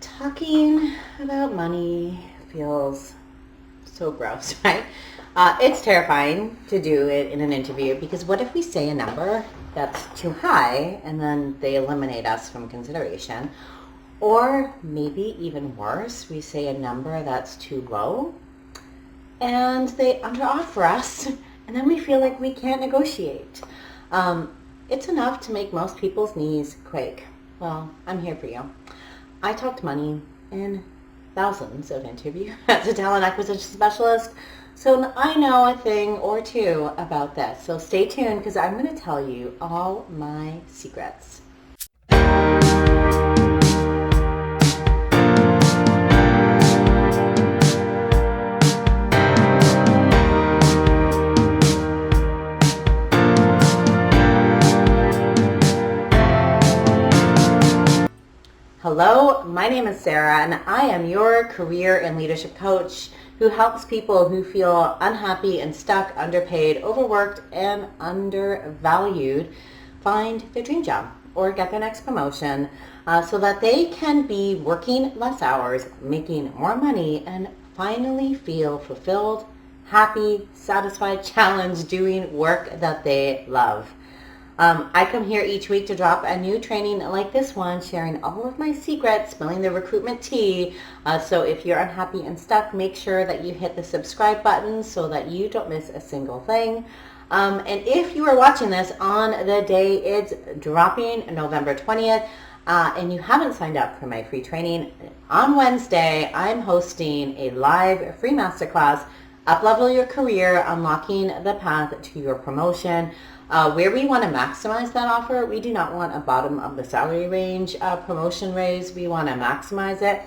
Talking about money feels so gross, right? It's terrifying to do it in an interview because what if we say a number that's too high and then they eliminate us from consideration? Or maybe even worse, we say a number that's too low and they underoffer us and then we feel like we can't negotiate. It's enough to make most people's knees quake. Well, I'm here for you. I talked money in thousands of interviews as a talent acquisition specialist, so I know a thing or two about this. So stay tuned because I'm going to tell you all my secrets. Hello, my name is Sarah and I am your career and leadership coach who helps people who feel unhappy and stuck, underpaid, overworked, and undervalued find their dream job or get their next promotion so that they can be working less hours, making more money, and finally feel fulfilled, happy, satisfied, challenged, doing work that they love. I come here each week to drop a new training like this one, sharing all of my secrets, spilling the recruitment tea. So if you're unhappy and stuck, make sure that you hit the subscribe button so that you don't miss a single thing. And if you are watching this on the day it's dropping, November 20th, and you haven't signed up for my free training, on Wednesday, I'm hosting a live free masterclass, Uplevel Your Career, Unlocking the Path to Your Promotion. Where we want to maximize that offer, we do not want a bottom of the salary range promotion raise. We want to maximize it.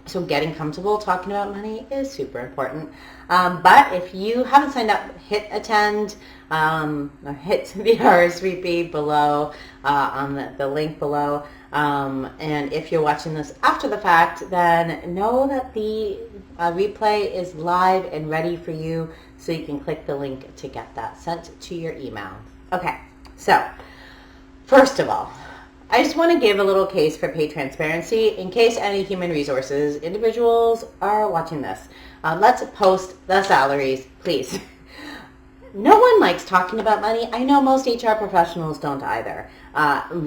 So getting comfortable talking about money is super important. But if you haven't signed up, hit attend or hit the RSVP below on the link below. And if you're watching this after the fact, then know that the replay is live and ready for you, so you can click the link to get that sent to your email. Okay, so first of all, I just want to give a little case for pay transparency in case any human resources individuals are watching this. Let's post the salaries, please. No one likes talking about money. I know most HR professionals don't either.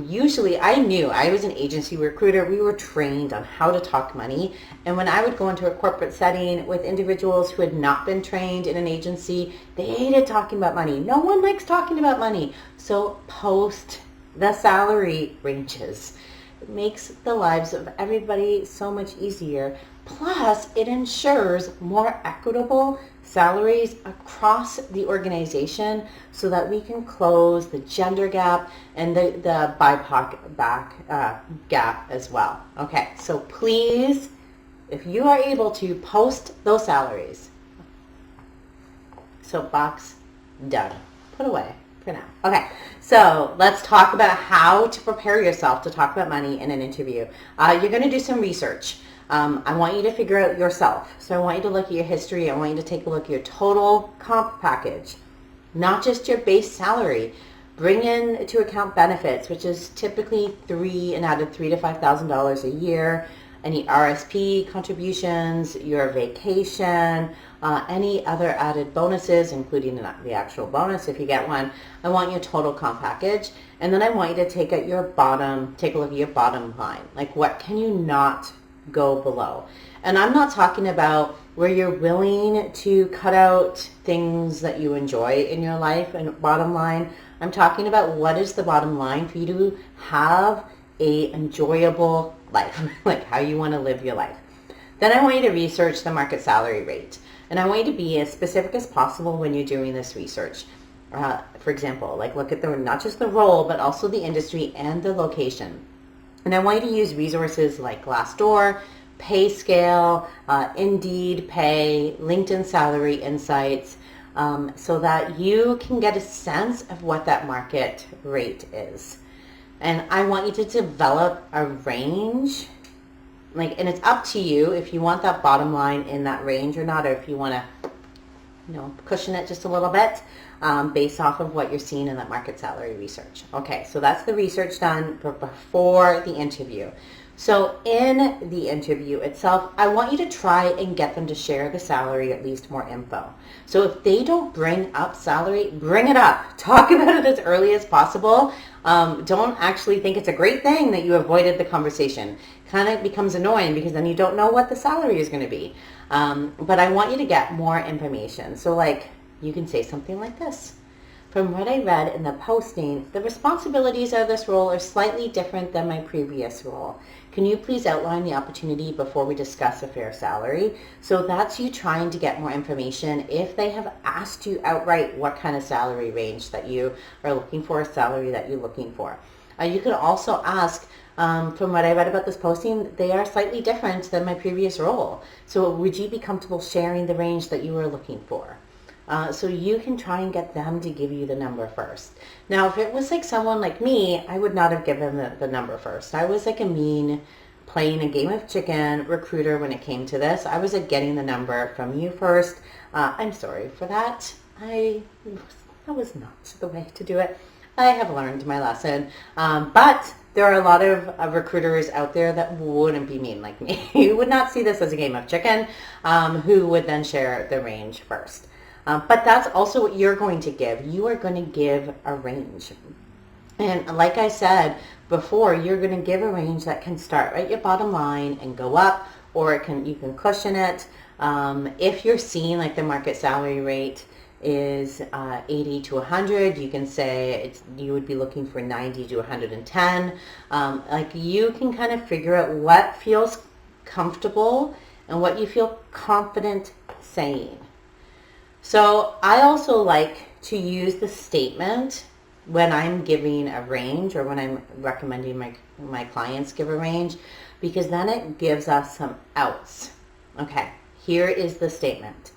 Usually, I was an agency recruiter. We were trained on how to talk money. And when I would go into a corporate setting with individuals who had not been trained in an agency, they hated talking about money. No one likes talking about money. So post the salary ranges. It makes the lives of everybody so much easier. Plus, it ensures more equitable salaries across the organization so that we can close the gender gap and the BIPOC gap as well. Okay, so please, if you are able to, post those salaries. Soapbox done. Put away for now. Okay, so let's talk about how to prepare yourself to talk about money in an interview. You're going to do some research. I want you to figure out yourself. So I want you to look at your history. I want you to take a look at your total comp package, not just your base salary. Bring into account benefits, which is typically an added $3,000 to $5,000 a year. Any RSP contributions, your vacation, any other added bonuses, including the actual bonus if you get one. I want your total comp package, and then I want you to take a look at your bottom line. Like, what can you not go below? And I'm not talking about where you're willing to cut out things that you enjoy in your life and bottom line. I'm talking about what is the bottom line for you to have a enjoyable life, like how you want to live your life. Then I want you to research the market salary rate. And I want you to be as specific as possible when you're doing this research. For example, like look at not just the role, but also the industry and the location. And I want you to use resources like Glassdoor, PayScale, Indeed Pay, LinkedIn Salary Insights, so that you can get a sense of what that market rate is. And I want you to develop a range, and it's up to you if you want that bottom line in that range or not, or if you want to, cushion it just a little bit based off of what you're seeing in that market salary research. Okay, so that's the research done before the interview. So in the interview itself, I want you to try and get them to share the salary, at least more info. So if they don't bring up salary, bring it up. Talk about it as early as possible. Don't actually think it's a great thing that you avoided the conversation. Kind of becomes annoying because then you don't know what the salary is going to be. But I want you to get more information. So like you can say something like this. From what I read in the posting, the responsibilities of this role are slightly different than my previous role. Can you please outline the opportunity before we discuss a fair salary? So that's you trying to get more information if they have asked you outright what kind of salary range that you are looking for, salary that you're looking for. You could also ask, from what I read about this posting, they are slightly different than my previous role. So would you be comfortable sharing the range that you were looking for? So you can try and get them to give you the number first. Now, if it was like someone like me, I would not have given the number first. I was like a mean, playing a game of chicken recruiter when it came to this. I was like getting the number from you first. I'm sorry for that. That was not the way to do it. I have learned my lesson. But there are a lot of recruiters out there that wouldn't be mean like me. You would not see this as a game of chicken, who would then share the range first. But that's also what you're going to give. You are going to give a range. And like I said before, you're going to give a range that can start at your bottom line and go up, or you can cushion it. If you're seeing like the market salary rate is 80 to 100, you can say you would be looking for 90 to 110. Like you can kind of figure out what feels comfortable and what you feel confident saying. So I also like to use the statement when I'm giving a range or when I'm recommending my clients give a range, because then it gives us some outs. Okay, here is the statement.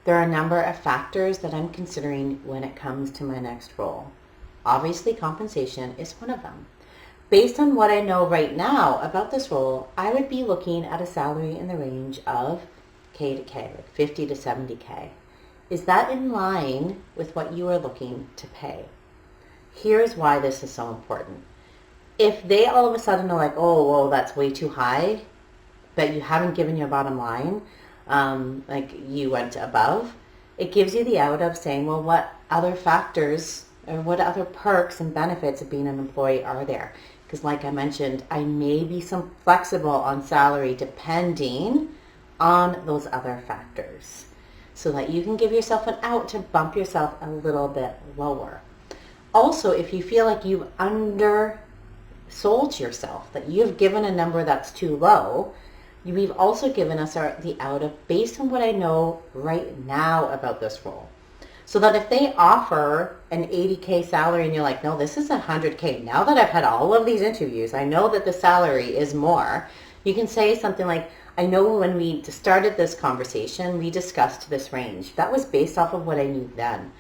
There are a number of factors that I'm considering when it comes to my next role. Obviously, compensation is one of them. Based on what I know right now about this role, I would be looking at a salary in the range of K to K, like 50 to 70K. Is that in line with what you are looking to pay? Here's why this is so important. If they all of a sudden are like, oh, well, that's way too high, but you haven't given your bottom line, like you went above, it gives you the out of saying, well, what other factors or what other perks and benefits of being an employee are there? Because like I mentioned, I may be some flexible on salary depending on those other factors, so that you can give yourself an out to bump yourself a little bit lower. Also, if you feel like you've undersold yourself, that you've given a number that's too low, we've also given us the out of based on what I know right now about this role. So that if they offer an 80K salary and you're like, no, this is 100K. Now that I've had all of these interviews, I know that the salary is more. You can say something like, I know when we started this conversation, we discussed this range. That was based off of what I knew then.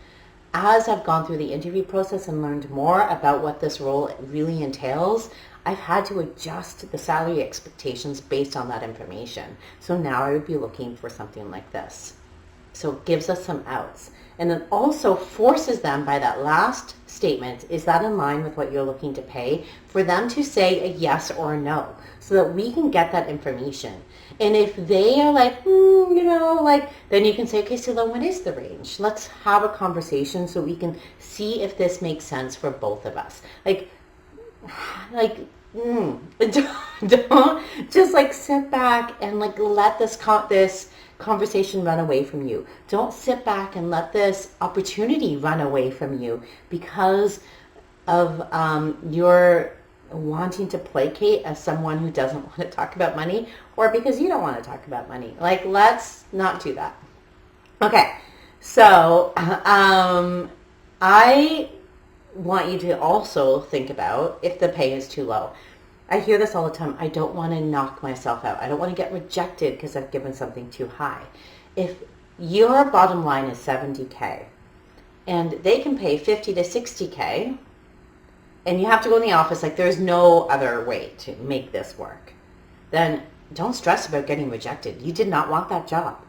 As I've gone through the interview process and learned more about what this role really entails, I've had to adjust the salary expectations based on that information. So now I would be looking for something like this. So it gives us some outs. And then also forces them by that last statement, is that in line with what you're looking to pay, for them to say a yes or a no, so that we can get that information. And if they are like, then you can say, okay, so then what is the range? Let's have a conversation so we can see if this makes sense for both of us. Don't just like sit back and like let this conversation run away from you. Don't sit back and let this opportunity run away from you because of your wanting to placate as someone who doesn't want to talk about money, or because you don't want to talk about money. Like, let's not do that. Okay, so I want you to also think about if the pay is too low. I hear this all the time. I don't want to knock myself out. I don't want to get rejected because I've given something too high. If your bottom line is 70K and they can pay 50 to 60K, and you have to go in the office, like there's no other way to make this work, then don't stress about getting rejected. You did not want that job.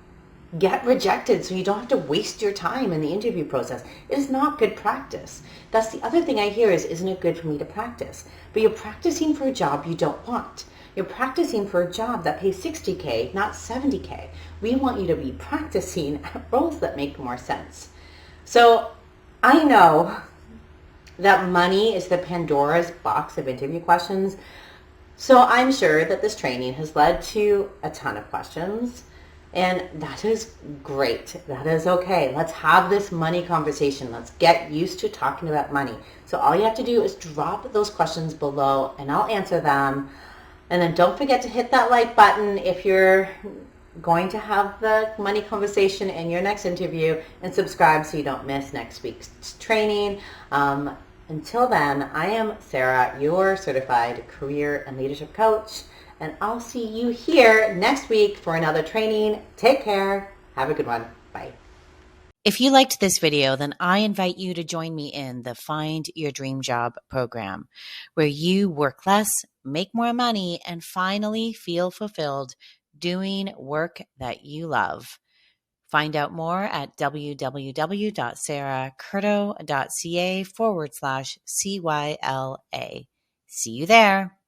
Get rejected so you don't have to waste your time in the interview process. It is not good practice. That's the other thing I hear is, isn't it good for me to practice? But you're practicing for a job you don't want. You're practicing for a job that pays $60K, not $70K. We want you to be practicing at roles that make more sense. So I know that money is the Pandora's box of interview questions. So I'm sure that this training has led to a ton of questions, and that is great. That is okay. Let's have this money conversation. Let's get used to talking about money. So all you have to do is drop those questions below and I'll answer them. And then don't forget to hit that like button if you're going to have the money conversation in your next interview, and subscribe so you don't miss next week's training. Until then, I am Sarah, your certified career and leadership coach, and I'll see you here next week for another training. Take care. Have a good one. Bye. If you liked this video, then I invite you to join me in the Find Your Dream Job program, where you work less, make more money, and finally feel fulfilled doing work that you love. Find out more at www.sarahcurto.ca/CYLA. See you there.